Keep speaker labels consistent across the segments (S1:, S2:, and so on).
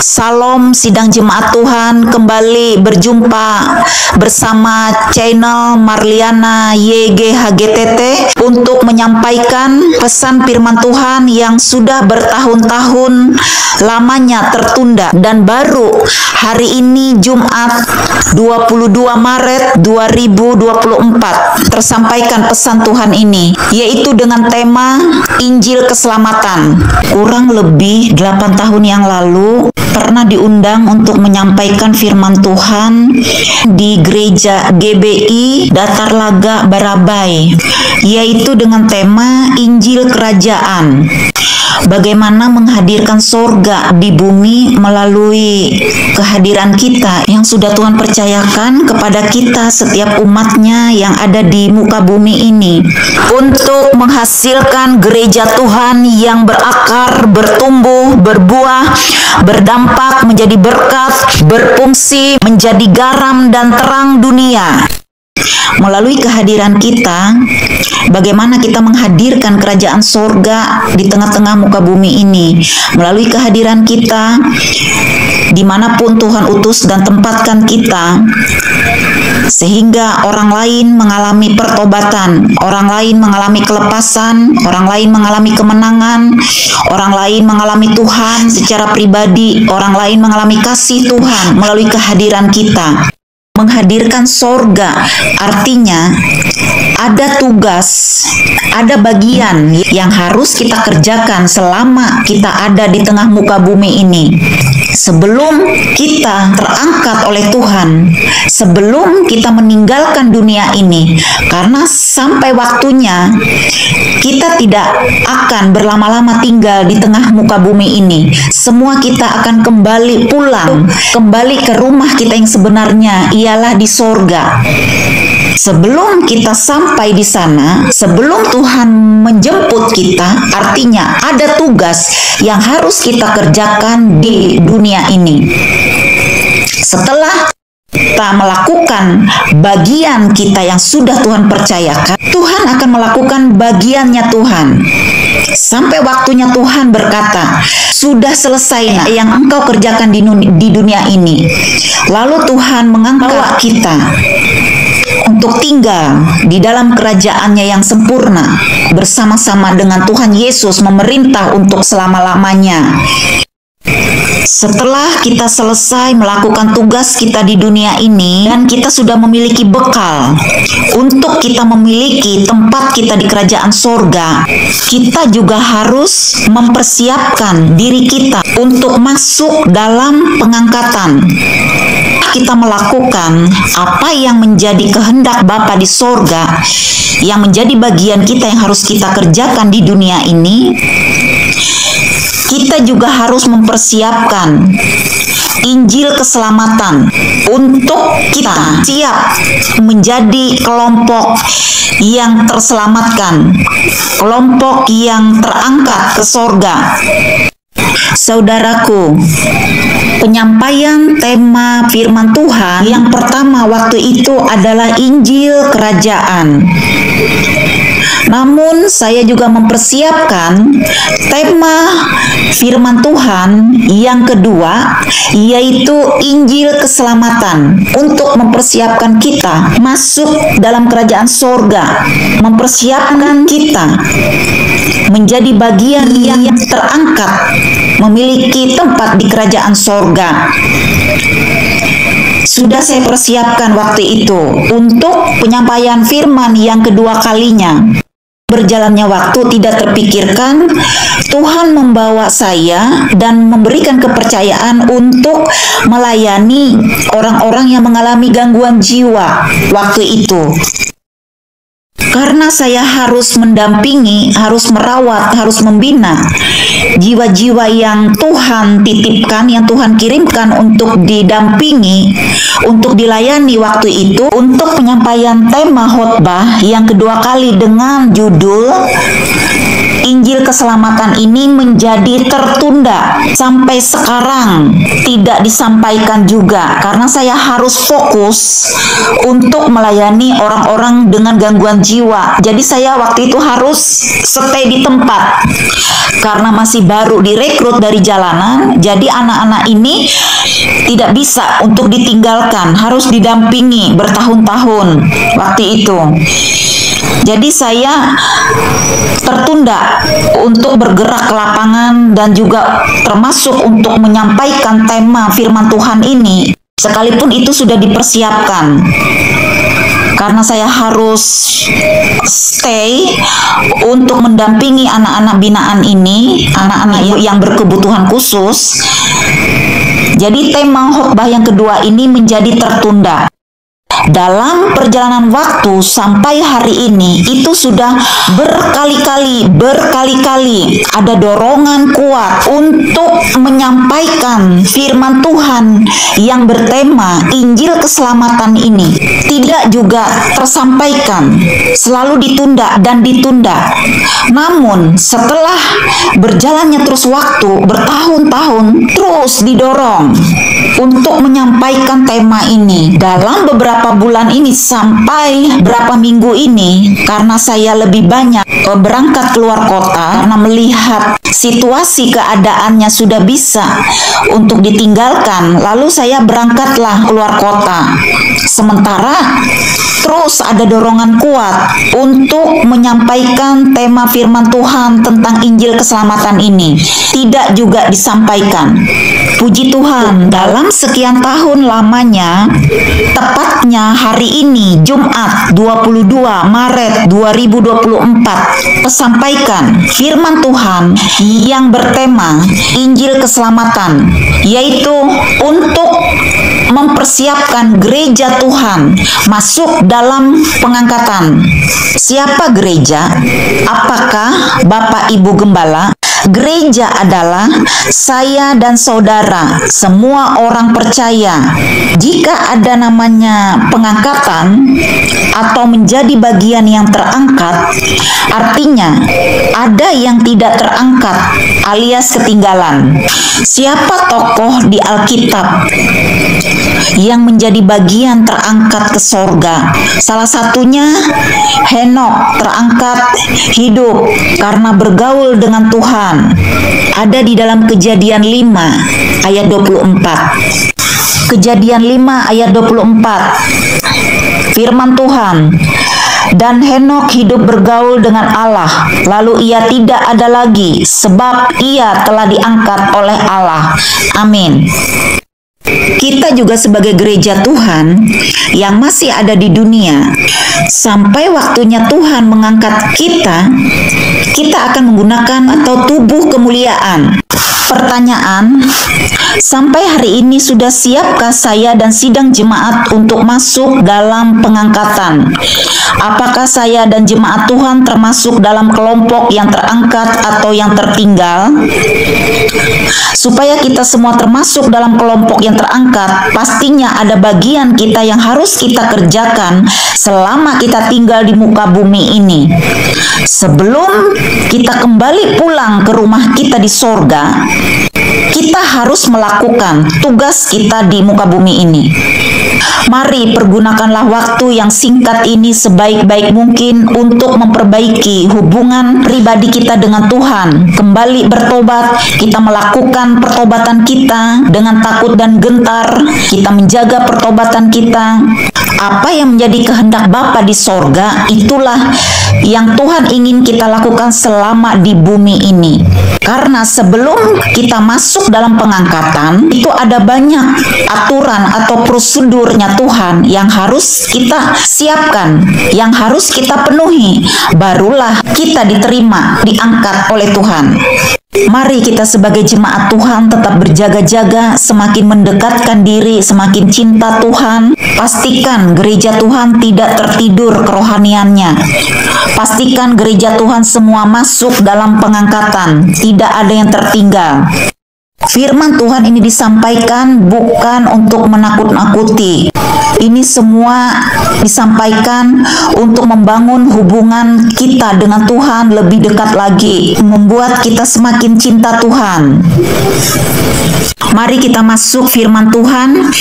S1: Salam sidang jemaat Tuhan, kembali berjumpa bersama channel Marliana YGHGTT untuk menyampaikan pesan firman Tuhan yang sudah bertahun-tahun lamanya tertunda dan baru hari ini Jumat 22 Maret 2024 tersampaikan pesan Tuhan ini, yaitu dengan tema Injil Keselamatan. Kurang lebih 8 tahun yang lalu pernah diundang untuk menyampaikan firman Tuhan di gereja GBI Datar Laga Barabai, yaitu dengan tema Injil Kerajaan. Bagaimana menghadirkan sorga di bumi melalui kehadiran kita yang sudah Tuhan percayakan kepada kita setiap umatnya yang ada di muka bumi ini, untuk menghasilkan gereja Tuhan yang berakar, bertumbuh, berbuah, berdampak, menjadi berkat, berfungsi, menjadi garam dan terang dunia. Melalui kehadiran kita, bagaimana kita menghadirkan kerajaan sorga di tengah-tengah muka bumi ini. Melalui kehadiran kita, dimanapun Tuhan utus dan tempatkan kita, sehingga orang lain mengalami pertobatan, orang lain mengalami kelepasan, orang lain mengalami kemenangan, orang lain mengalami Tuhan secara pribadi, orang lain mengalami kasih Tuhan melalui kehadiran kita. Menghadirkan sorga artinya ada tugas, ada bagian yang harus kita kerjakan selama kita ada di tengah muka bumi ini. Sebelum kita terangkat oleh Tuhan, sebelum kita meninggalkan dunia ini, karena sampai waktunya kita tidak akan berlama-lama tinggal di tengah muka bumi ini. Semua kita akan kembali pulang, kembali ke rumah kita yang sebenarnya, ialah di sorga. Sebelum kita sampai di sana, sebelum Tuhan menjemput kita, artinya ada tugas yang harus kita kerjakan di dunia ini. Setelah kita melakukan bagian kita yang sudah Tuhan percayakan, Tuhan akan melakukan bagiannya Tuhan. Sampai waktunya Tuhan berkata, sudah selesai yang engkau kerjakan di dunia ini. Lalu Tuhan mengangkat kita untuk tinggal di dalam kerajaannya yang sempurna, bersama-sama dengan Tuhan Yesus memerintah untuk selama-lamanya. Setelah kita selesai melakukan tugas kita di dunia ini dan kita sudah memiliki bekal untuk kita memiliki tempat kita di kerajaan sorga, kita juga harus mempersiapkan diri kita untuk masuk dalam pengangkatan. Kita melakukan apa yang menjadi kehendak Bapa di sorga, yang menjadi bagian kita yang harus kita kerjakan di dunia ini. Kita juga harus mempersiapkan Injil keselamatan untuk kita siap menjadi kelompok yang terselamatkan, kelompok yang terangkat ke sorga. Saudaraku, penyampaian tema firman Tuhan yang pertama waktu itu adalah Injil Kerajaan. Namun saya juga mempersiapkan tema firman Tuhan yang kedua, yaitu Injil Keselamatan, untuk mempersiapkan kita masuk dalam kerajaan sorga, mempersiapkan kita menjadi bagian yang terangkat, memiliki tempat di kerajaan sorga. Sudah saya persiapkan waktu itu untuk penyampaian firman yang kedua kalinya. Berjalannya waktu tidak terpikirkan, Tuhan membawa saya dan memberikan kepercayaan untuk melayani orang-orang yang mengalami gangguan jiwa waktu itu. Karena saya harus mendampingi, harus merawat, harus membina jiwa-jiwa yang Tuhan titipkan, yang Tuhan kirimkan untuk didampingi, untuk dilayani waktu itu, untuk penyampaian tema khotbah yang kedua kali dengan judul Injil keselamatan ini menjadi tertunda sampai sekarang, tidak disampaikan juga karena saya harus fokus untuk melayani orang-orang dengan gangguan jiwa. Jadi saya waktu itu harus stay di tempat karena masih baru direkrut dari jalanan. Jadi anak-anak ini tidak bisa untuk ditinggalkan, harus didampingi bertahun-tahun waktu itu. Jadi saya tertunda untuk bergerak ke lapangan dan juga termasuk untuk menyampaikan tema firman Tuhan ini, sekalipun itu sudah dipersiapkan. Karena saya harus stay untuk mendampingi anak-anak binaan ini, anak-anak yang berkebutuhan khusus. Jadi tema khotbah yang kedua ini menjadi tertunda. Dalam perjalanan waktu sampai hari ini itu sudah berkali-kali ada dorongan kuat untuk menyampaikan firman Tuhan yang bertema Injil keselamatan ini. Tidak juga tersampaikan, selalu ditunda dan ditunda. Namun setelah berjalannya terus waktu, bertahun-tahun terus didorong untuk menyampaikan tema ini. Dalam beberapa bulan ini sampai berapa minggu ini, karena saya lebih banyak berangkat keluar kota karena melihat situasi keadaannya sudah bisa untuk ditinggalkan, lalu saya berangkatlah keluar kota. Sementara terus ada dorongan kuat untuk menyampaikan tema firman Tuhan tentang Injil keselamatan ini. Tidak juga disampaikan. Puji Tuhan, dalam sekian tahun lamanya, tepatnya hari ini Jumat 22 Maret 2024, sampaikan firman Tuhan yang bertema Injil keselamatan, yaitu untuk mempersiapkan gereja Tuhan masuk dalam pengangkatan. Siapa gereja? Apakah Bapak Ibu Gembala? Gereja adalah saya dan saudara, semua orang percaya. Jika ada namanya pengangkatan atau menjadi bagian yang terangkat, artinya ada yang tidak terangkat alias ketinggalan. Siapa tokoh di Alkitab yang menjadi bagian terangkat ke sorga? Salah satunya Henokh, terangkat hidup karena bergaul dengan Tuhan. Ada di dalam Kejadian 5 ayat 24. Kejadian 5 ayat 24. Firman Tuhan, dan Henokh hidup bergaul dengan Allah, lalu ia tidak ada lagi, sebab ia telah diangkat oleh Allah. Amin. Kita juga sebagai gereja Tuhan yang masih ada di dunia, sampai waktunya Tuhan mengangkat kita, kita akan menggunakan atau tubuh kemuliaan. Pertanyaan, sampai hari ini sudah siapkah saya dan sidang jemaat untuk masuk dalam pengangkatan? Apakah saya dan jemaat Tuhan termasuk dalam kelompok yang terangkat atau yang tertinggal? Supaya kita semua termasuk dalam kelompok yang terangkat, pastinya ada bagian kita yang harus kita kerjakan selama kita tinggal di muka bumi ini. Sebelum kita kembali pulang ke rumah kita di sorga, kita harus melakukan tugas kita di muka bumi ini. Mari pergunakanlah waktu yang singkat ini sebaik-baik mungkin untuk memperbaiki hubungan pribadi kita dengan Tuhan. Kembali bertobat, kita melakukan pertobatan kita dengan takut dan gentar. Kita menjaga pertobatan kita. Apa yang menjadi kehendak Bapa di sorga, itulah yang Tuhan ingin kita lakukan selama di bumi ini. Karena sebelum kita masuk dalam pengangkatan, itu ada banyak aturan atau prosedurnya Tuhan yang harus kita siapkan, yang harus kita penuhi. Barulah kita diterima, diangkat oleh Tuhan. Mari kita sebagai jemaat Tuhan tetap berjaga-jaga, semakin mendekatkan diri, semakin cinta Tuhan. Pastikan gereja Tuhan tidak tertidur kerohaniannya. Pastikan gereja Tuhan semua masuk dalam pengangkatan, tidak ada yang tertinggal. Firman Tuhan ini disampaikan bukan untuk menakut-nakuti. Ini semua disampaikan untuk membangun hubungan kita dengan Tuhan lebih dekat lagi, membuat kita semakin cinta Tuhan. Mari kita masuk firman Tuhan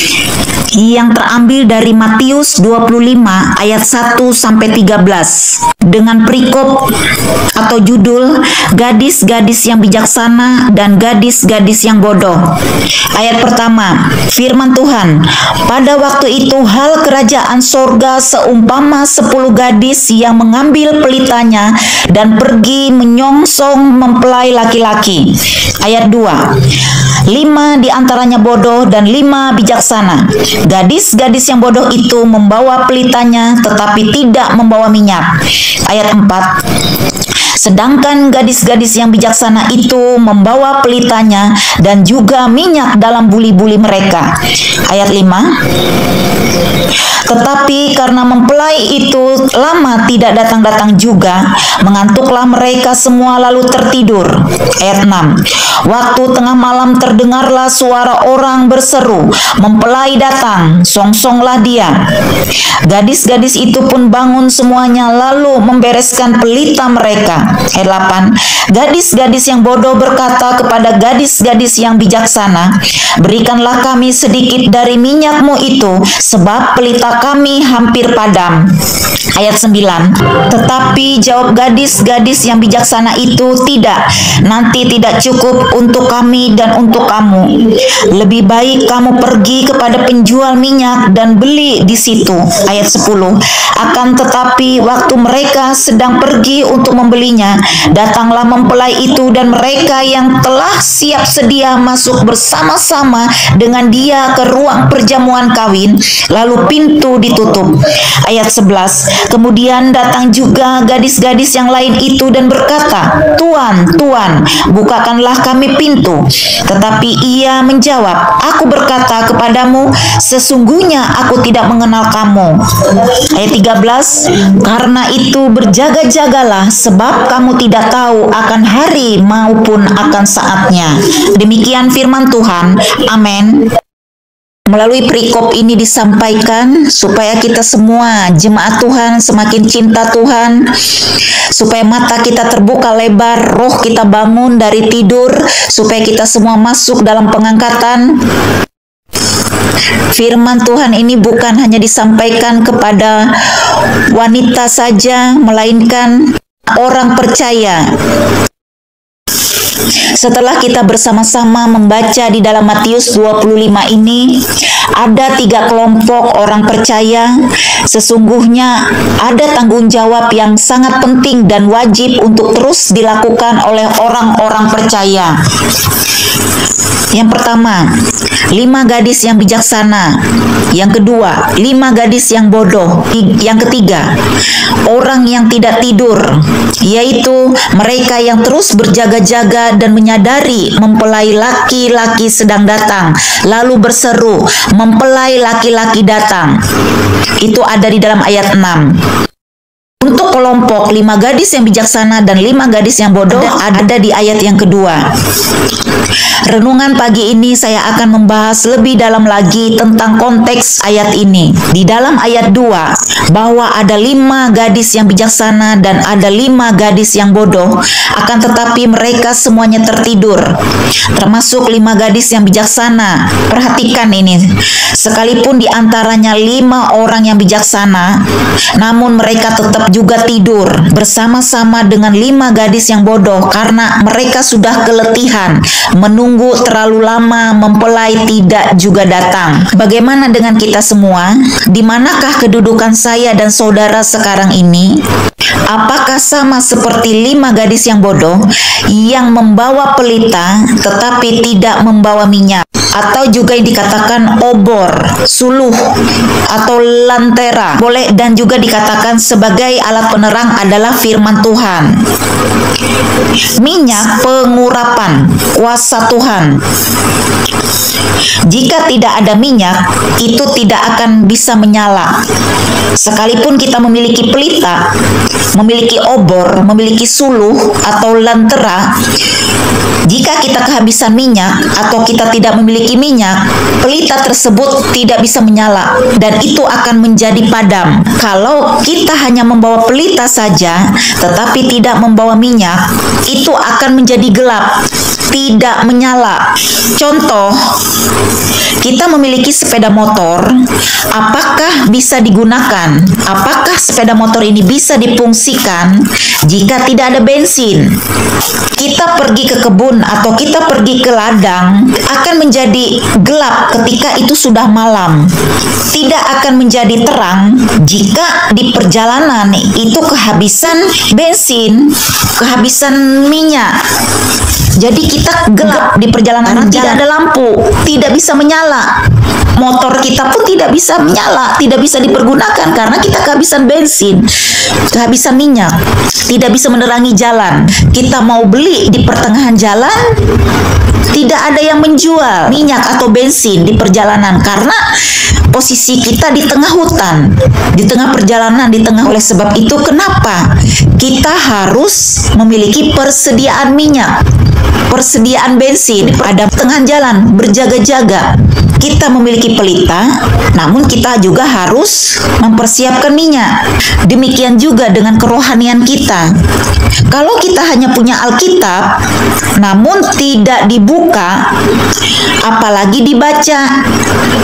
S1: yang terambil dari Matius 25 ayat 1 sampai 13 dengan perikop atau judul gadis-gadis yang bijaksana dan gadis-gadis yang bodoh. Ayat pertama, firman Tuhan, pada waktu itu hal kerajaan sorga seumpama 10 gadis yang mengambil pelitanya dan pergi menyongsong mempelai laki-laki. Ayat 2, 5 di antaranya bodoh dan 5 bijaksana. Gadis-gadis yang bodoh itu membawa pelitanya tetapi tidak membawa minyak. Ayat 4, sedangkan gadis-gadis yang bijaksana itu membawa pelitanya dan juga minyak dalam buli-buli mereka. Ayat 5, tetapi karena mempelai itu lama tidak datang-datang juga, mengantuklah mereka semua lalu tertidur. Ayat 6, waktu tengah malam terdengarlah suara orang berseru, mempelai datang, songsonglah dia. Gadis-gadis itu pun bangun semuanya lalu membereskan pelita mereka. Ayat 8, gadis-gadis yang bodoh berkata kepada gadis-gadis yang bijaksana, berikanlah kami sedikit dari minyakmu itu, sebab pelita kami hampir padam. Ayat 9, tetapi jawab gadis-gadis yang bijaksana itu, tidak, nanti tidak cukup untuk kami dan untuk kamu. Lebih baik kamu pergi kepada penjual minyak dan beli di situ. Ayat 10, akan tetapi waktu mereka sedang pergi untuk membelinya, datanglah mempelai itu dan mereka yang telah siap sedia masuk bersama-sama dengan dia ke ruang perjamuan kawin, lalu pintu ditutup. Ayat 11, kemudian datang juga gadis-gadis yang lain itu dan berkata, Tuan, Tuan, bukakanlah kami pintu. Tetapi ia menjawab, aku berkata kepadamu, sesungguhnya aku tidak mengenal kamu. Ayat 13, karena itu berjaga-jagalah, sebab kamu tidak tahu akan hari maupun akan saatnya. Demikian firman Tuhan. Amin. Melalui perikop ini disampaikan supaya kita semua jemaat Tuhan semakin cinta Tuhan, supaya mata kita terbuka lebar, roh kita bangun dari tidur, supaya kita semua masuk dalam pengangkatan. Firman Tuhan ini bukan hanya disampaikan kepada wanita saja, melainkan orang percaya. Setelah kita bersama-sama membaca di dalam Matius 25 ini, ada 3 kelompok orang percaya. Sesungguhnya ada tanggung jawab yang sangat penting dan wajib untuk terus dilakukan oleh orang-orang percaya. Yang pertama, 5 gadis yang bijaksana. Yang kedua, 5 gadis yang bodoh. Yang ketiga, orang yang tidak tidur, yaitu mereka yang terus berjaga-jaga dan menyadari mempelai laki-laki sedang datang, lalu berseru, mempelai laki-laki datang. Itu ada di dalam ayat 6. Untuk kelompok 5 gadis yang bijaksana dan 5 gadis yang bodoh ada di ayat yang kedua. Renungan pagi ini saya akan membahas lebih dalam lagi tentang konteks ayat ini. Di dalam ayat 2, bahwa ada 5 gadis yang bijaksana dan ada 5 gadis yang bodoh, akan tetapi mereka semuanya tertidur. Termasuk 5 gadis yang bijaksana. Perhatikan ini. Sekalipun di antaranya 5 orang yang bijaksana, namun mereka tetap juga tidur bersama-sama dengan 5 gadis yang bodoh karena mereka sudah keletihan menunggu terlalu lama, mempelai tidak juga datang. Bagaimana dengan kita semua? Di manakah kedudukan saya dan saudara sekarang ini? Apakah sama seperti 5 gadis yang bodoh yang membawa pelita tetapi tidak membawa minyak? Atau juga yang dikatakan obor, suluh, atau lantera. Boleh dan juga dikatakan sebagai alat penerang adalah firman Tuhan. Minyak pengurapan kuasa Tuhan. Jika tidak ada minyak, itu tidak akan bisa menyala. Sekalipun kita memiliki pelita, memiliki obor, memiliki suluh atau lentera, jika kita kehabisan minyak atau kita tidak memiliki minyak, pelita tersebut tidak bisa menyala dan itu akan menjadi padam. Kalau kita hanya membawa pelita saja tetapi tidak membawa minyak, itu akan menjadi gelap, tidak menyala. Contoh, kita memiliki sepeda motor, apakah bisa digunakan? Apakah sepeda motor ini bisa difungsikan jika tidak ada bensin? Kita pergi ke kebun atau kita pergi ke ladang akan menjadi gelap ketika itu sudah malam. Tidak akan menjadi terang jika di perjalanan itu kehabisan bensin, kehabisan minyak. Jadi kita gelap di perjalanan karena tidak ada lampu, tidak bisa menyala. Motor kita pun tidak bisa menyala, tidak bisa dipergunakan karena kita kehabisan bensin, kehabisan minyak, tidak bisa menerangi jalan. Kita mau beli di pertengahan jalan, tidak ada yang menjual minyak atau bensin di perjalanan karena posisi kita di tengah hutan, di tengah perjalanan, di tengah. Oleh sebab itu, kenapa kita harus memiliki persediaan minyak, persediaan bensin pada tengah jalan, berjaga-jaga. Kita memiliki pelita, namun kita juga harus mempersiapkan minyak. Demikian juga dengan kerohanian kita. Kalau kita hanya punya Alkitab, namun tidak dibuka, apalagi dibaca,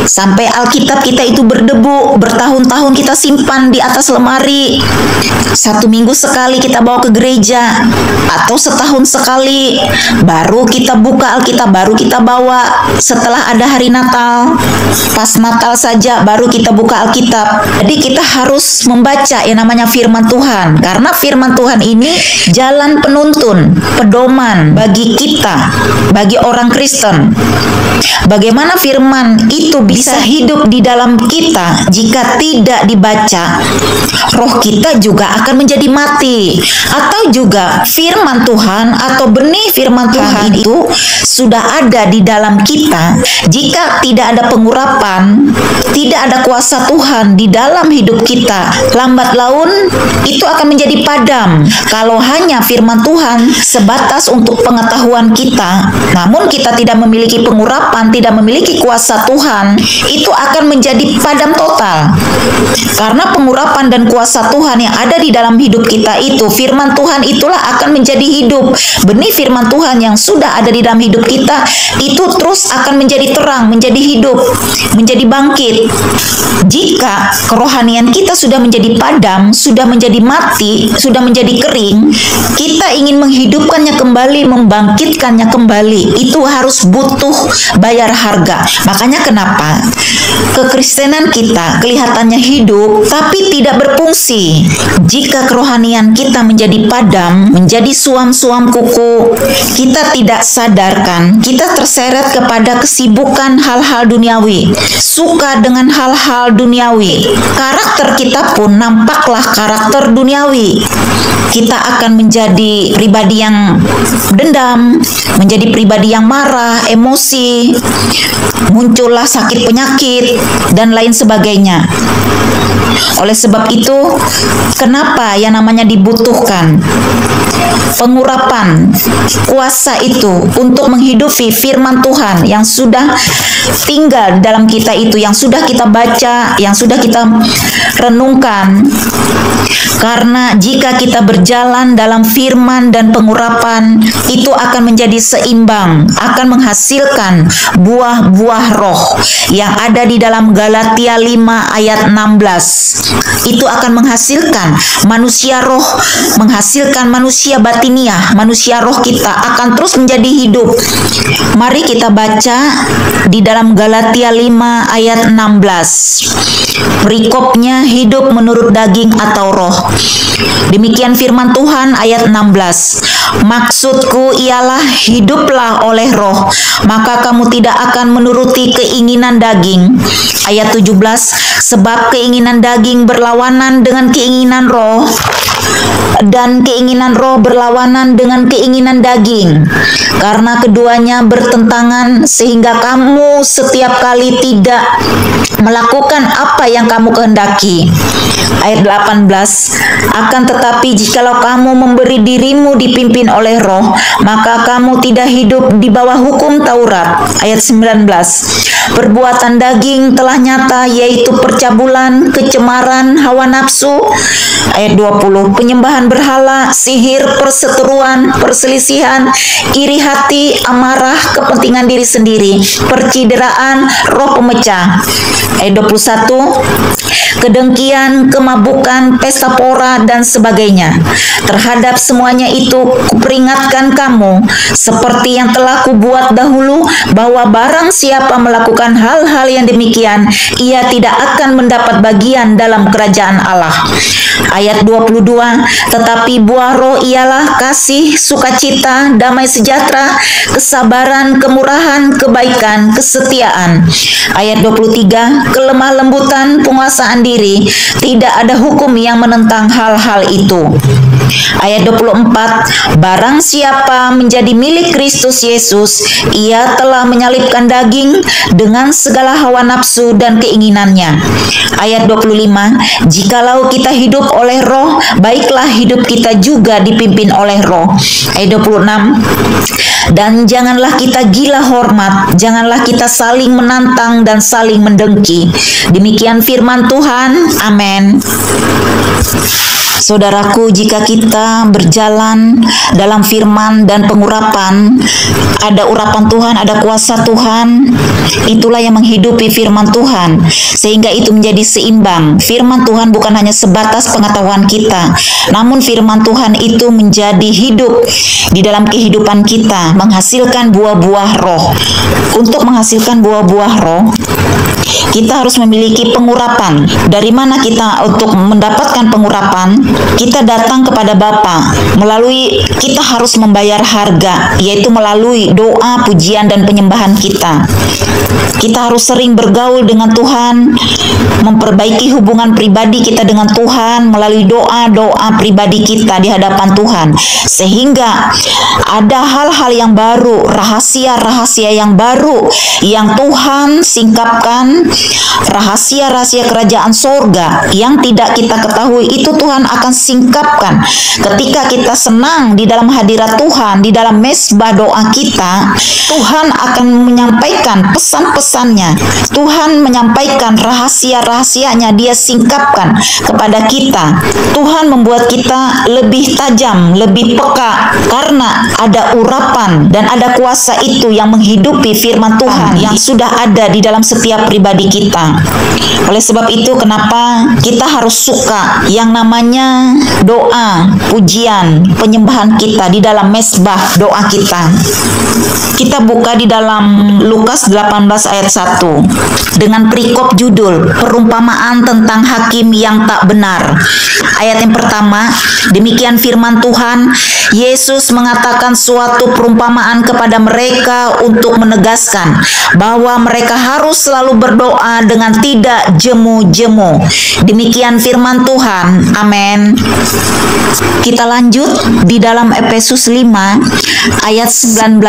S1: sampai Alkitab kita itu berdebu, bertahun-tahun kita simpan di atas lemari, 1 minggu sekali kita bawa ke gereja, atau setahun sekali, baru kita buka Alkitab, baru kita bawa setelah ada hari Natal. Pas Natal saja baru kita buka Alkitab. Jadi kita harus membaca yang namanya firman Tuhan, karena firman Tuhan ini jalan penuntun, pedoman bagi kita, bagi orang Kristen. Bagaimana firman itu bisa hidup di dalam kita jika tidak dibaca? Roh kita juga akan menjadi mati. Atau juga firman Tuhan atau benih firman Tuhan itu sudah ada di dalam kita, jika tidak ada pengurapan, tidak ada kuasa Tuhan di dalam hidup kita, lambat laun itu akan menjadi padam. Kalau hanya firman Tuhan sebatas untuk pengetahuan kita, namun kita tidak memiliki pengurapan, tidak memiliki kuasa Tuhan, itu akan menjadi padam total. Karena pengurapan dan kuasa Tuhan yang ada di dalam hidup kita itu, firman Tuhan itulah akan menjadi hidup. Benih firman Tuhan yang sudah ada di dalam hidup kita itu terus akan menjadi terang, menjadi hidup, menjadi bangkit. Jika kerohanian kita sudah menjadi padam, sudah menjadi mati, sudah menjadi kering, kita ingin menghidupkannya kembali, membangkitkannya kembali, itu harus butuh bayar harga. Makanya kenapa kekristenan kita kelihatannya hidup tapi tidak berfungsi. Jika kerohanian kita menjadi padam, menjadi suam-suam kuku, kita tidak sadarkan, kita terseret kepada kesibukan hal-hal duniawi, suka dengan hal-hal duniawi. Karakter kita pun nampaklah karakter duniawi. Kita akan menjadi pribadi yang dendam, menjadi pribadi yang marah, emosi, muncullah sakit penyakit, dan lain sebagainya. Oleh sebab itu, kenapa yang namanya dibutuhkan pengurapan kuasa itu untuk menghidupi firman Tuhan yang sudah tinggal dalam kita itu, yang sudah kita baca, yang sudah kita renungkan. Karena jika kita berjalan dalam firman dan pengurapan, itu akan menjadi seimbang, akan menghasilkan buah-buah roh yang ada di dalam Galatia 5 ayat 16. Itu akan menghasilkan manusia roh, menghasilkan manusia batiniah, manusia roh kita akan terus menjadi hidup. Mari kita baca di dalam Galatia 5 ayat 16. Perikopnya hidup menurut daging atau roh. Demikian firman Tuhan ayat 16. Maksudku ialah hiduplah oleh roh, maka kamu tidak akan menuruti keinginan daging. Ayat 17, sebab keinginan daging berlawanan dengan keinginan roh, dan keinginan roh berlawanan dengan keinginan daging, karena keduanya bertentangan, sehingga kamu setiap kali tidak melakukan apa yang kamu kehendaki. Ayat 18, akan tetapi jikalau kamu memberi dirimu dipimpin oleh roh, maka kamu tidak hidup di bawah hukum Taurat. Ayat 19, perbuatan daging telah nyata, yaitu percabulan, kecemaran, hawa nafsu. Ayat 20, penyembahan berhala, sihir, perseteruan, perselisihan, iri hati, amarah, kepentingan diri sendiri, percideraan, roh pemecah. Ayat 21, kedengkian, kemabukan, pesta pora, dan sebagainya. Terhadap semuanya itu kuperingatkan kamu, seperti yang telah kubuat dahulu, bahwa barang siapa melakukan hal-hal yang demikian, ia tidak akan mendapat bagian dalam kerajaan Allah. Ayat 22, tetapi buah roh ialah kasih, sukacita, damai sejahtera, kesabaran, kemurahan, kebaikan, kesetiaan. Ayat 23, kelemah lembutan, penguasaan diri. Tidak ada hukum yang menentang hal-hal itu. Ayat 24, barang siapa menjadi milik Kristus Yesus, ia telah menyalibkan daging dengan segala hawa nafsu dan keinginannya. Ayat 25, jikalau kita hidup oleh roh, baiklah hidup kita juga dipimpin oleh roh. Ayat 26, dan janganlah kita gila hormat, janganlah kita saling menantang dan saling mendengki. Demikian firman Tuhan. Amin. Saudaraku, jika kita berjalan dalam firman dan pengurapan, ada urapan Tuhan, ada kuasa Tuhan, itulah yang menghidupi firman Tuhan, sehingga itu menjadi seimbang. Firman Tuhan bukan hanya sebatas pengetahuan kita, namun firman Tuhan itu menjadi hidup di dalam kehidupan kita, menghasilkan buah-buah roh. Untuk menghasilkan buah-buah roh, kita harus memiliki pengurapan. Dari mana kita untuk mendapatkan pengurapan? Kita datang kepada Bapa melalui, kita harus membayar harga, yaitu melalui doa, pujian, dan penyembahan kita. Kita harus sering bergaul dengan Tuhan, memperbaiki hubungan pribadi kita dengan Tuhan melalui doa-doa pribadi kita di hadapan Tuhan, sehingga ada hal-hal yang baru, rahasia-rahasia yang baru yang Tuhan singkapkan, rahasia-rahasia kerajaan sorga yang tidak kita ketahui, itu Tuhan akan singkapkan. Ketika kita senang di dalam hadirat Tuhan, di dalam mezbah doa kita, Tuhan akan menyampaikan pesan-pesannya. Tuhan menyampaikan rahasia-rahasianya, Dia singkapkan kepada kita. Tuhan membuat kita lebih tajam, lebih peka, karena ada urapan dan ada kuasa itu yang menghidupi firman Tuhan yang sudah ada di dalam setiap pribadi kita. Oleh sebab itu, kenapa kita harus suka yang namanya doa, pujian, penyembahan kita di dalam mezbah doa kita. Kita buka di dalam Lukas 18 ayat 1 dengan perikop judul perumpamaan tentang hakim yang tak benar. Ayat yang pertama, demikian firman Tuhan, Yesus mengatakan suatu perumpamaan kepada mereka untuk menegaskan bahwa mereka harus selalu berdoa dengan tidak jemu-jemu. Demikian firman Tuhan. Amin. Kita lanjut di dalam Efesus 5 ayat 19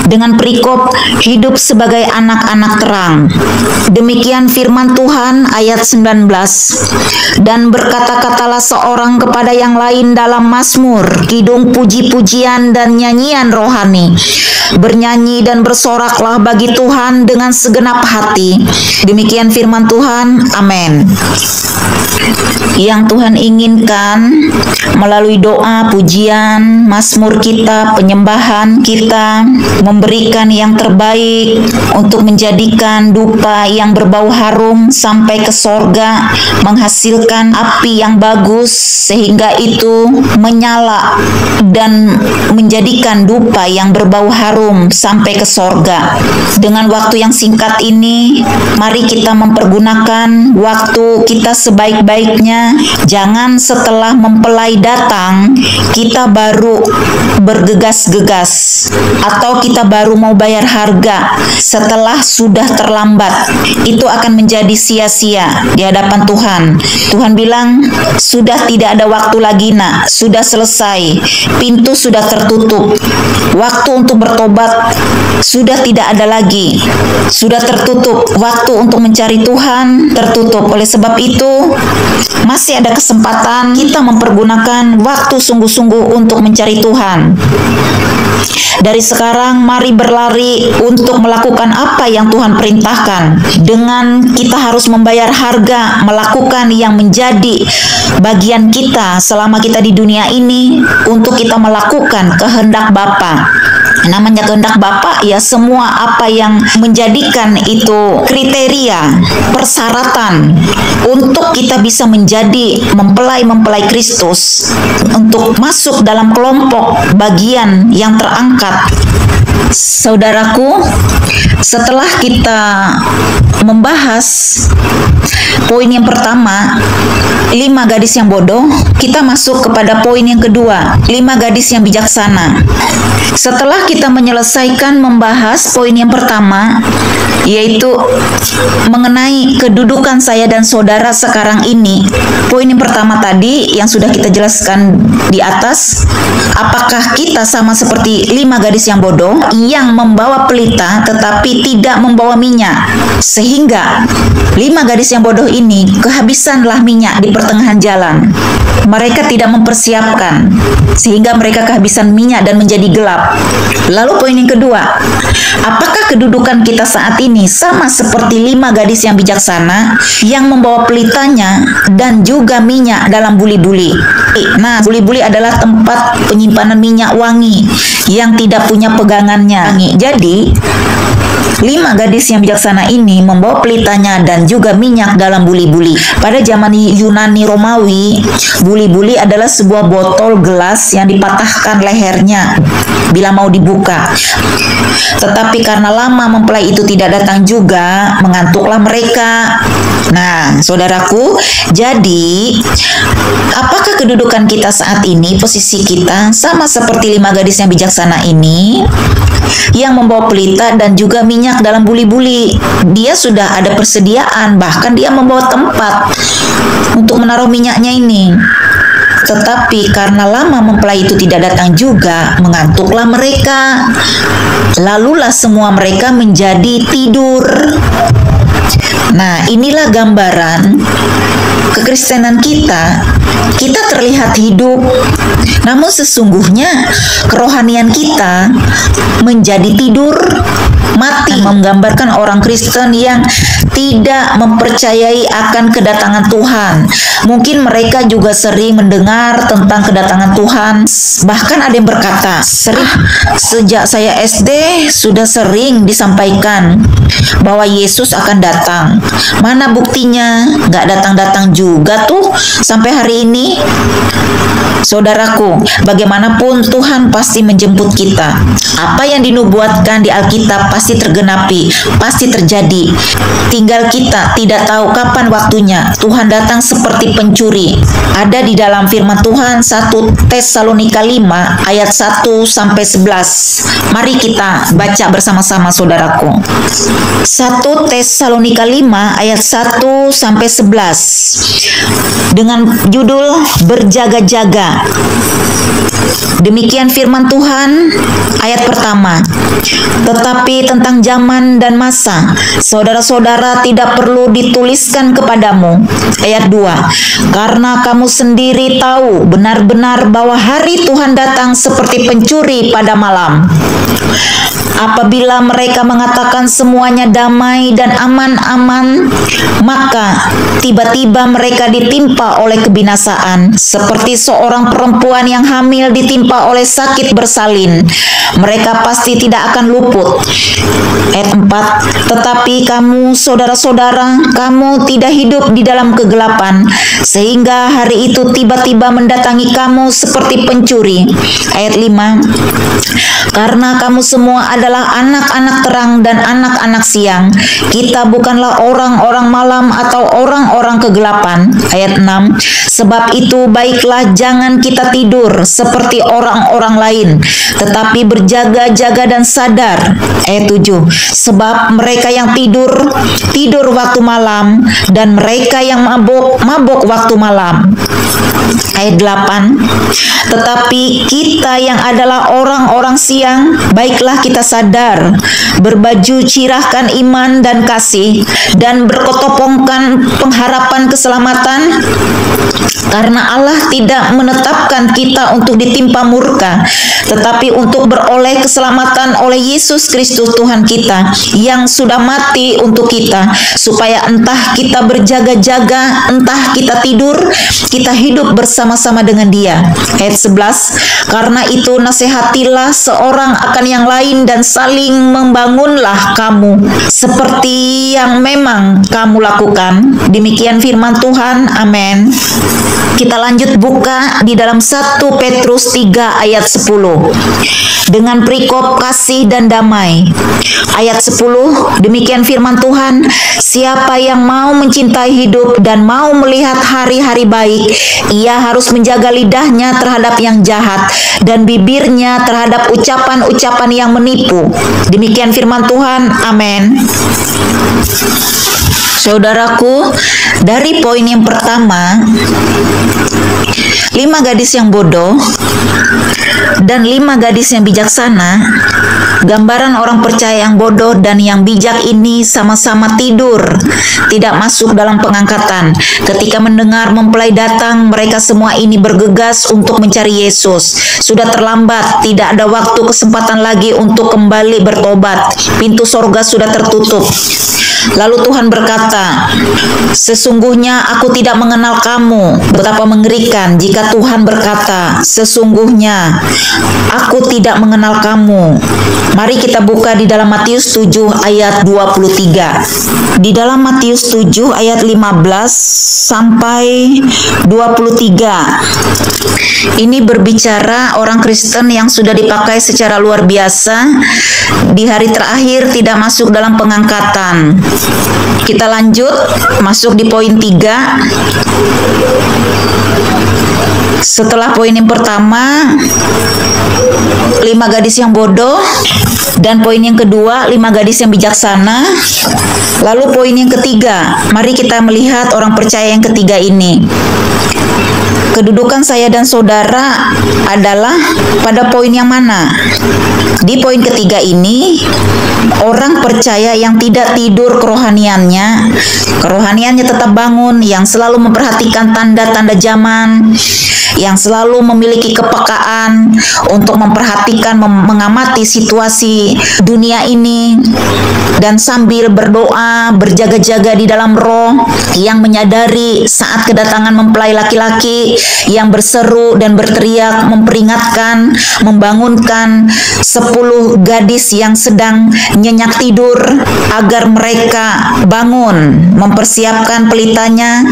S1: dengan perikop hidup sebagai anak-anak terang. Demikian firman Tuhan ayat 19, dan berkata-katalah seorang kepada yang lain dalam mazmur, kidung, puji-pujian, dan nyanyian rohani. Bernyanyi dan bersoraklah bagi Tuhan dengan segenap hati. Demikian firman Tuhan. Amin. Yang Tuhan inginkan melalui doa, pujian, mazmur kita, penyembahan kita, memberikan yang terbaik untuk menjadikan dupa yang berbau harum sampai ke sorga, menghasilkan api yang bagus sehingga itu menyala dan menjadikan dupa yang berbau harum sampai ke sorga. Dengan waktu yang singkat ini, mari kita mempergunakan waktu kita sebaik-baiknya. Jangan setelah mempelai datang, kita baru bergegas-gegas atau kita baru mau bayar harga setelah sudah terlambat. Itu akan menjadi sia-sia di hadapan Tuhan. Tuhan bilang, sudah tidak ada waktu lagi nak, sudah selesai, pintu sudah tertutup, waktu untuk bertobat sudah tidak ada lagi, sudah tertutup, waktu untuk mencari Tuhan tertutup. Oleh sebab itu, masih ada kesempatan kita mempergunakan waktu sungguh-sungguh untuk mencari Tuhan. Dari sekarang mari berlari untuk melakukan apa yang Tuhan perintahkan. Dengan kita harus membayar harga, melakukan yang menjadi bagian kita selama kita di dunia ini untuk kita melakukan kehendak Bapa. Namanya kehendak Bapa ya semua apa yang menjadikan itu kriteria, persyaratan untuk kita bisa menjadi mempelai Kristus, untuk masuk dalam kelompok bagian yang terangkat. Saudaraku, setelah kita membahas poin yang pertama, 5 gadis yang bodoh, kita masuk kepada poin yang kedua, 5 gadis yang bijaksana. Setelah kita menyelesaikan membahas poin yang pertama, yaitu mengenai kedudukan saya dan saudara sekarang ini. Poin yang pertama tadi yang sudah kita jelaskan di atas, apakah kita sama seperti 5 gadis yang bodoh yang membawa pelita tetapi tidak membawa minyak, sehingga 5 gadis yang bodoh ini kehabisanlah minyak di pertengahan jalan. Mereka tidak mempersiapkan sehingga mereka kehabisan minyak dan menjadi gelap. Lalu poin yang kedua, apakah kedudukan kita saat ini sama seperti 5 gadis yang bijaksana yang membawa pelitanya dan juga minyak dalam buli-buli? Nah, buli-buli adalah tempat penyimpanan minyak wangi yang tidak punya pegangannya. Jadi 5 gadis yang bijaksana ini membawa pelitanya dan juga minyak dalam buli-buli. Pada zaman Yunani Romawi, buli-buli adalah sebuah botol gelas yang dipatahkan lehernya bila mau dibuka. Tetapi karena lama mempelai itu tidak datang juga, mengantuklah mereka. Nah, saudaraku, jadi apakah kedudukan kita saat ini, posisi kita sama seperti 5 gadis yang bijaksana ini yang membawa pelita dan juga minyak dalam buli-buli? Dia sudah ada persediaan, bahkan dia membawa tempat untuk menaruh minyaknya ini. Tetapi karena lama mempelai itu tidak datang juga, mengantuklah mereka. Lalulah semua mereka menjadi tidur. Nah, inilah gambaran kekristenan kita. Kita terlihat hidup, namun sesungguhnya kerohanian kita menjadi tidur, mati. Menggambarkan orang Kristen yang tidak mempercayai akan kedatangan Tuhan. Mungkin mereka juga sering mendengar tentang kedatangan Tuhan. Bahkan ada yang berkata, sejak saya SD sudah sering disampaikan bahwa Yesus akan datang. Mana buktinya? Gak datang-datang juga tuh sampai hari ini. Saudaraku, bagaimanapun Tuhan pasti menjemput kita. Apa yang dinubuatkan di Alkitab pasti tergenapi, pasti terjadi. Tinggal kita tidak tahu kapan waktunya. Tuhan datang seperti pencuri. Ada di dalam firman Tuhan 1 Tesalonika 5 ayat 1 sampai 11. Mari kita baca bersama-sama, saudaraku. 1 Tesalonika 5 ayat 1 sampai 11 dengan judul berjaga-jaga. Demikian firman Tuhan ayat pertama. Tetapi tentang zaman dan masa, saudara-saudara tidak perlu dituliskan kepadamu. Ayat 2. Karena kamu sendiri tahu benar-benar bahwa hari Tuhan datang seperti pencuri pada malam. Apabila mereka mengatakan semuanya damai dan aman-aman, maka tiba-tiba mereka ditimpa oleh kebinasaan. kebinasaan, seperti seorang perempuan yang hamil ditimpa oleh sakit bersalin. Mereka pasti tidak akan luput. Ayat 4, tetapi kamu saudara-saudara, kamu tidak hidup di dalam kegelapan, sehingga hari itu tiba-tiba mendatangi kamu seperti pencuri. Ayat 5, karena kamu semua adalah anak-anak terang dan anak-anak siang. Kita bukanlah orang-orang malam atau orang-orang kegelapan. Ayat 6, sebab itu baiklah jangan kita tidur seperti orang-orang lain, tetapi berjaga-jaga dan sadar. Ayat 7, sebab mereka yang tidur waktu malam, dan mereka yang mabuk waktu malam. Ayat 8, tetapi kita yang adalah orang-orang siang, baiklah kita sadar, berbaju cirahkan iman dan kasih, dan berkotopongkan pengharapan keselamatan, karena Allah tidak menetapkan kita untuk ditimpa murka, tetapi untuk beroleh keselamatan oleh Yesus Kristus Tuhan kita, yang sudah mati untuk kita, supaya entah kita berjaga-jaga, entah kita tidur, kita hidup bersama-sama dengan Dia. Ayat 11, karena itu nasihatilah seorang akan yang lain dan saling membangunlah kamu, seperti yang memang kamu lakukan. Demikian firman Tuhan. Amin. Kita lanjut buka di dalam 1 Petrus 3 ayat 10. Dengan perikop kasih dan damai. Ayat 10, demikian firman Tuhan, siapa yang mau mencintai hidup dan mau melihat hari-hari baik, ia harus menjaga lidahnya terhadap yang jahat dan bibirnya terhadap ucapan-ucapan yang menipu. Demikian firman Tuhan. Amin. Saudaraku, dari poin yang pertama, 5 gadis yang bodoh dan 5 gadis yang bijaksana, gambaran orang percaya yang bodoh dan yang bijak ini sama-sama tidur, tidak masuk dalam pengangkatan. Ketika mendengar mempelai datang, mereka semua ini bergegas untuk mencari Yesus. Sudah terlambat, tidak ada waktu kesempatan lagi untuk kembali bertobat. Pintu sorga sudah tertutup. Lalu Tuhan berkata, sesungguhnya aku tidak mengenal kamu. Betapa mengerikan jika Tuhan berkata, sesungguhnya aku tidak mengenal kamu. Mari kita buka di dalam Matius 7 ayat 23. Di dalam Matius 7 ayat 15 sampai 23. Ini berbicara orang Kristen yang sudah dipakai secara luar biasa, di hari terakhir tidak masuk dalam pengangkatan. Kita lanjut, masuk di poin 3. Setelah poin yang pertama, 5 gadis yang bodoh, dan poin yang kedua, 5 gadis yang bijaksana. Lalu poin yang ketiga, mari kita melihat orang percaya yang ketiga ini. Kedudukan saya dan saudara adalah pada poin yang mana? Di poin ketiga ini, orang percaya yang tidak tidur kerohaniannya tetap bangun, yang selalu memperhatikan tanda-tanda zaman, yang selalu memiliki kepekaan untuk memperhatikan, mengamati situasi dunia ini, dan sambil berdoa, berjaga-jaga di dalam roh, yang menyadari saat kedatangan mempelai laki-laki, yang berseru dan berteriak, memperingatkan, membangunkan 10 gadis yang sedang nyenyak tidur agar mereka bangun, mempersiapkan pelitanya,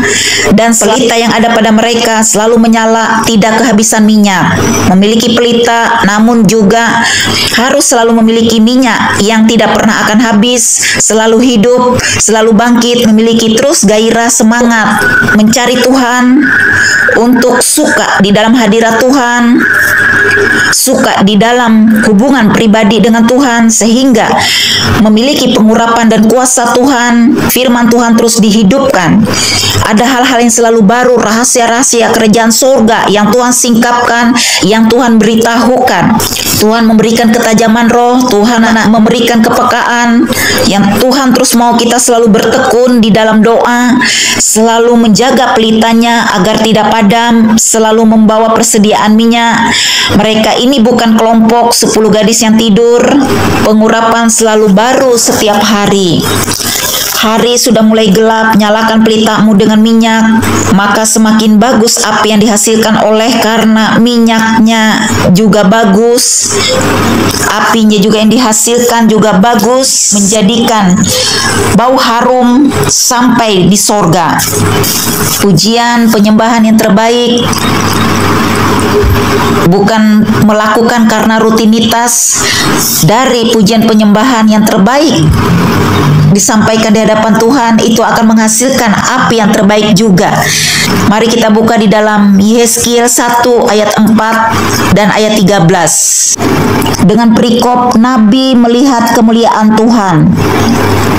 S1: dan pelita yang ada pada mereka selalu menyala, tidak kehabisan minyak. Memiliki pelita namun juga harus selalu memiliki minyak yang tidak pernah akan habis, selalu hidup, selalu bangkit, memiliki terus gairah, semangat mencari Tuhan, untuk suka di dalam hadirat Tuhan, suka di dalam hubungan pribadi dengan Tuhan, sehingga memiliki pengurapan dan kuasa Tuhan. Firman Tuhan terus dihidupkan. Ada hal-hal yang selalu baru, rahasia-rahasia kerajaan surga yang Tuhan singkapkan, yang Tuhan beritahukan. Tuhan memberikan ketajaman roh, Tuhan memberikan kepekaan, yang Tuhan terus mau kita selalu bertekun di dalam doa, selalu menjaga pelitanya agar tidak padam, selalu membawa persediaan minyak. Mereka ini bukan kelompok 10 gadis yang tidur. Pengurapan selalu baru setiap hari. Hari sudah mulai gelap, nyalakan pelitamu dengan minyak, maka semakin bagus api yang dihasilkan karena minyaknya juga bagus, apinya juga yang dihasilkan juga bagus, menjadikan bau harum sampai di sorga. Pujian penyembahan yang terbaik bukan melakukan karena rutinitas. Dari pujian penyembahan yang terbaik disampaikan di hadapan Tuhan, itu akan menghasilkan api yang terbaik juga. Mari kita buka di dalam Yehezkiel 1 ayat 4 dan ayat 13. Dengan perikop Nabi melihat kemuliaan Tuhan.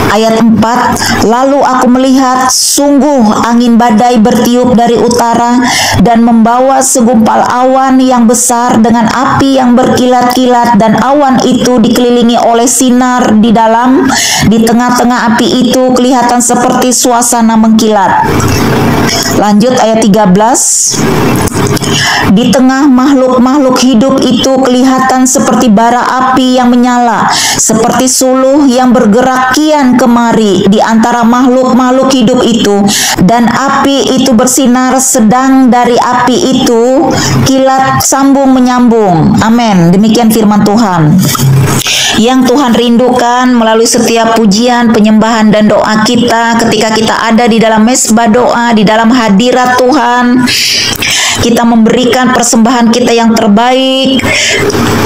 S1: Ayat 4, lalu aku melihat sungguh angin badai bertiup dari utara dan membawa segumpal awan yang besar dengan api yang berkilat-kilat, dan awan itu dikelilingi oleh sinar di dalam. Di tengah-tengah api itu kelihatan seperti suasana mengkilat. Lanjut ayat 13. Di tengah makhluk-makhluk hidup itu kelihatan seperti bara api yang menyala, seperti suluh yang bergerak kian kemari di antara makhluk-makhluk hidup itu, dan api itu bersinar, sedang dari api itu kilat sambung menyambung. Amin. Demikian firman Tuhan yang Tuhan rindukan melalui setiap pujian, penyembahan, dan doa kita. Ketika kita ada di dalam mezbah doa, di dalam hadirat Tuhan, kita memberikan persembahan kita yang terbaik,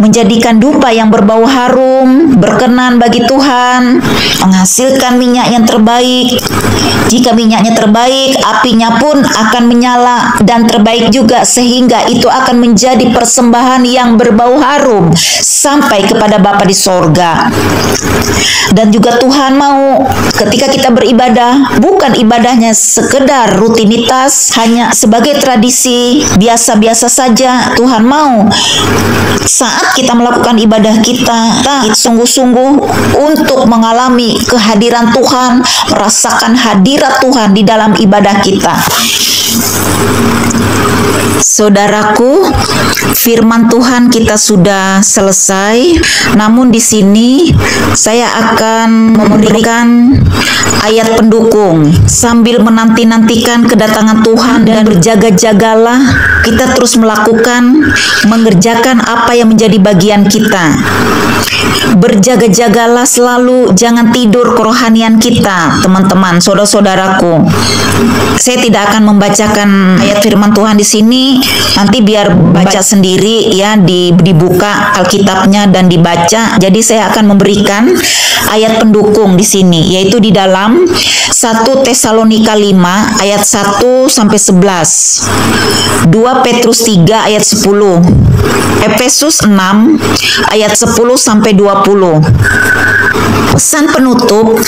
S1: menjadikan dupa yang berbau harum, berkenan bagi Tuhan, menghasilkan minyak yang terbaik. Jika minyaknya terbaik, apinya pun akan menyala dan terbaik juga, sehingga itu akan menjadi persembahan yang berbau harum sampai kepada Bapa di sorga. Dan juga Tuhan mau ketika kita beribadah, bukan ibadahnya sekedar rutinitas, hanya sebagai tradisi, biasa-biasa saja. Tuhan mau saat kita melakukan ibadah kita sungguh-sungguh untuk mengalami kehadiran Tuhan, merasakan hadirat Tuhan di dalam ibadah kita. Saudaraku, firman Tuhan kita sudah selesai. Namun di sini saya akan memberikan ayat pendukung sambil menanti-nantikan kedatangan Tuhan, dan berjaga-jagalah. Kita terus mengerjakan apa yang menjadi bagian kita. Berjaga-jagalah selalu, jangan tidur kerohanian kita, teman-teman, saudara-saudaraku. Saya tidak akan membacakan ayat firman Tuhan di sini. Nanti biar baca sendiri ya, dibuka Alkitabnya dan dibaca. Jadi saya akan memberikan ayat pendukung di sini, yaitu di dalam 1 Tesalonika 5 ayat 1 sampai 11, 2 Petrus 3 ayat 10, Efesus 6 ayat 10 sampai 20. Pesan penutup,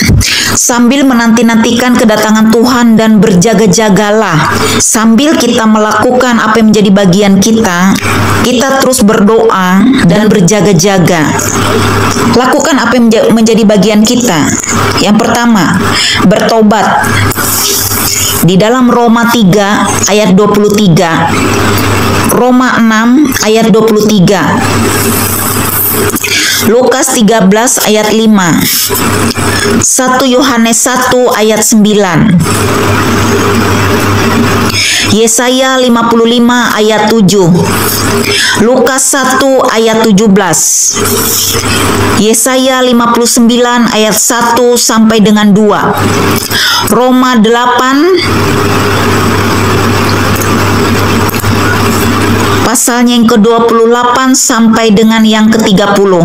S1: sambil menanti-nantikan kedatangan Tuhan dan berjaga-jagalah, sambil kita melakukan apa yang menjadi bagian kita, kita terus berdoa dan berjaga-jaga. Lakukan apa yang menjadi bagian kita. Yang pertama, bertobat. Di dalam Roma 3 ayat 23, Roma 6 ayat 23, Lukas 13 ayat 5, 1 Yohanes 1 ayat 9, Yesaya 55 ayat 7, Lukas 1 ayat 17, Yesaya 59 ayat 1 sampai dengan 2, Roma 8 pasalnya yang ke-28 sampai dengan yang ke-30.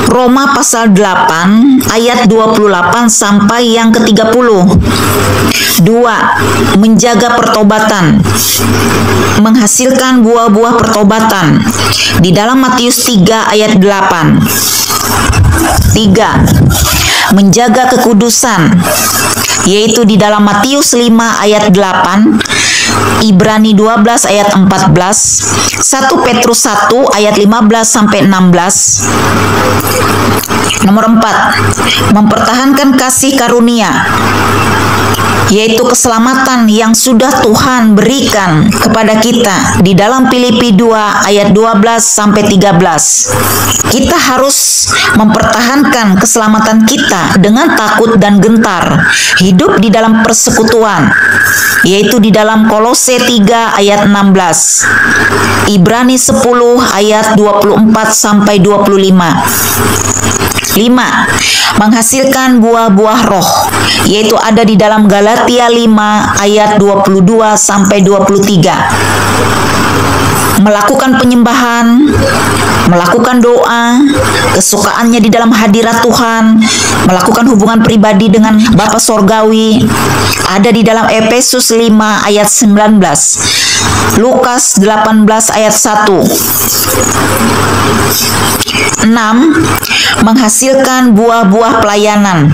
S1: Roma pasal 8 ayat 28 sampai yang ke-30. 2. Menjaga pertobatan, menghasilkan buah-buah pertobatan. Di dalam Matius 3 ayat 8. 3. Menjaga kekudusan, yaitu di dalam Matius 5 ayat 8, Ibrani 12 ayat 14, 1 Petrus 1 ayat 15 sampai 16. Nomor 4, mempertahankan kasih karunia, yaitu keselamatan yang sudah Tuhan berikan kepada kita di dalam Filipi 2 ayat 12 sampai 13. Kita harus mempertahankan keselamatan kita dengan takut dan gentar, hidup di dalam persekutuan, yaitu di dalam Kolose 3 ayat 16, Ibrani 10 ayat 24 sampai 25. 5. Menghasilkan buah-buah roh, yaitu ada di dalam Galatia 5 ayat 22 sampai 23. Melakukan penyembahan, melakukan doa, kesukaannya di dalam hadirat Tuhan, melakukan hubungan pribadi dengan Bapa Sorgawi, ada di dalam Efesus 5 ayat 19, Lukas 18 ayat 1. 6. Menghasilkan buah-buah pelayanan,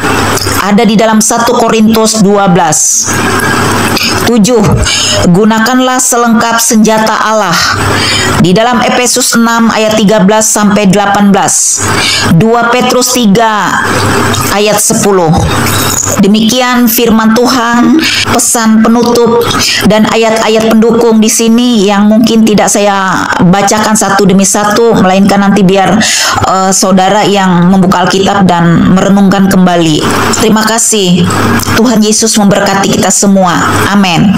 S1: ada di dalam 1 Korintus 12. 7. Gunakanlah selengkap senjata Allah, di dalam Efesus 6 ayat 13 sampai 18, 2 Petrus 3 ayat 10. Demikian firman Tuhan, pesan penutup dan ayat-ayat pendukung di sini yang mungkin tidak saya bacakan satu demi satu, melainkan nanti biar saudara yang membuka Alkitab dan merenungkan kembali. Terima kasih. Tuhan Yesus memberkati kita semua. Amin.